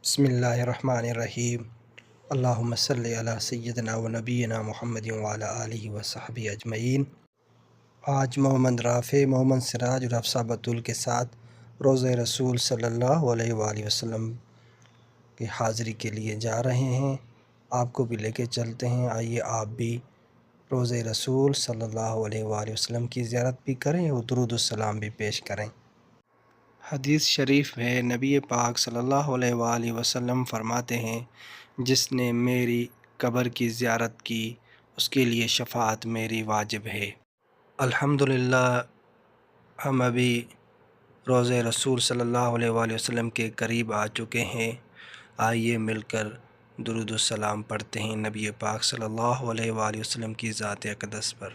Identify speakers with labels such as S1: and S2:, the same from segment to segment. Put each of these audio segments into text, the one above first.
S1: بسم اللہ الرحمن الرحیم۔ اللہم صلی علی سیدنا و نبینا محمد وعلی آلہ و صحبہ اجمعین۔ آج محمد رافع، محمد سراج اور حفصہ بطول کے ساتھ روضہ رسول صلی اللہ علیہ وآلہ وسلم کی حاضری کے لیے جا رہے ہیں۔ آپ کو بھی لے کے چلتے ہیں، آئیے آپ بھی روضہ رسول صلی اللہ علیہ وآلہ وسلم کی زیارت بھی کریں اور درود السلام بھی پیش کریں۔ حدیث شریف ہے، نبی پاک صلی اللہ علیہ وآلہ وسلم فرماتے ہیں، جس نے میری قبر کی زیارت کی اس کے لیے شفاعت میری واجب ہے۔ الحمدللہ ہم ابھی روضہ رسول صلی اللہ علیہ وآلہ وسلم کے قریب آ چکے ہیں۔ آئیے مل کر درود السلام پڑھتے ہیں نبی پاک صلی اللہ علیہ وآلہ وسلم کی ذات اقدس پر۔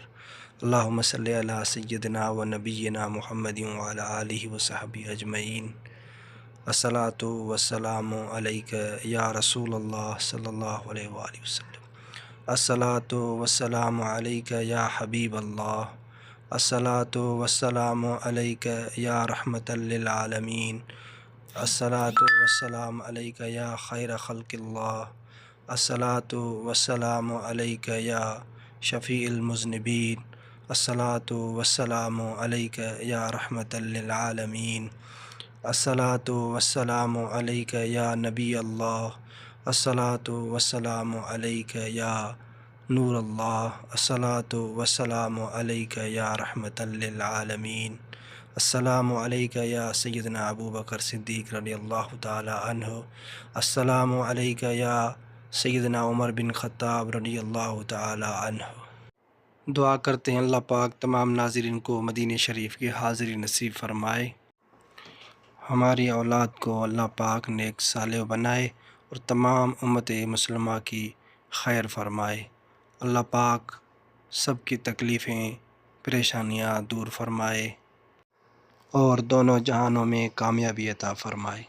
S1: اللہم صلی علی سیدنا و نبینا محمد وعلی آلہ و صحبہ اجمعین۔ الصلاۃ والسلام علیک یا رسول اللہ صلی اللہ علیہ وآلہ وسلم۔ الصلاۃ والسلام علیک یا حبیب اللہ۔ الصلاۃ والسلام علیک یا رحمۃ للعالمین۔ الصلاۃ والسلام علیک یا خیر خلق اللہ۔ الصلاۃ والسلام علیک یا شفیع المذنبین۔ الصلاۃ والسلام علیک یا رحمۃ للعالمین۔ الصلاۃ والسلام علیک یا نبی اللہ۔ الصلاۃ والسلام علیک یا نور اللہ۔ الصلاۃ والسلام علیک یا رحمۃ للعالمین۔ السلام علیک یا سیدنا ابو بکر صدیق رضی اللہ تعالی عنہ۔ السلام علیک یا سیدنا عمر بن خطاب رضی اللہ تعالی عنہ۔ دعا کرتے ہیں اللہ پاک تمام ناظرین کو مدینہ شریف کی حاضری نصیب فرمائے، ہماری اولاد کو اللہ پاک نیک صالح بنائے اور تمام امت مسلمہ کی خیر فرمائے۔ اللہ پاک سب کی تکلیفیں پریشانیاں دور فرمائے اور دونوں جہانوں میں کامیابی عطا فرمائے۔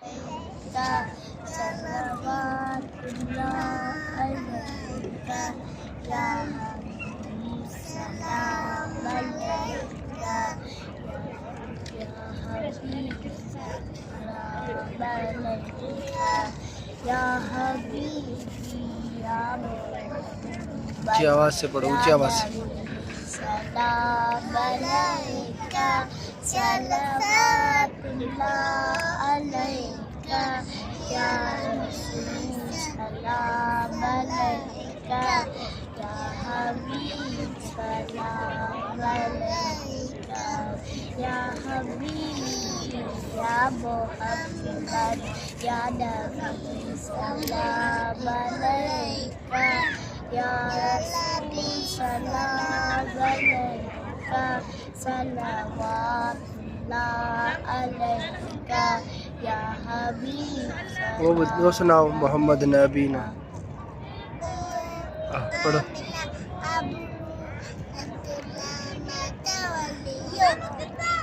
S1: اونچی آواز سے پڑھو، اونچی آواز سے۔
S2: سلام علیکہ صلوات اللہ علیکہ یا رسول، سلام علیکہ یا حبیب، سلام علیکہ یا حبیب یا محمد یا نبی، سلام علیکہ یا رسول، سلام علیکہ، صلوات اللہ علیکہ یا حبیب۔
S1: وہ سناؤ محمد نبینا، پڑھو۔
S2: ابو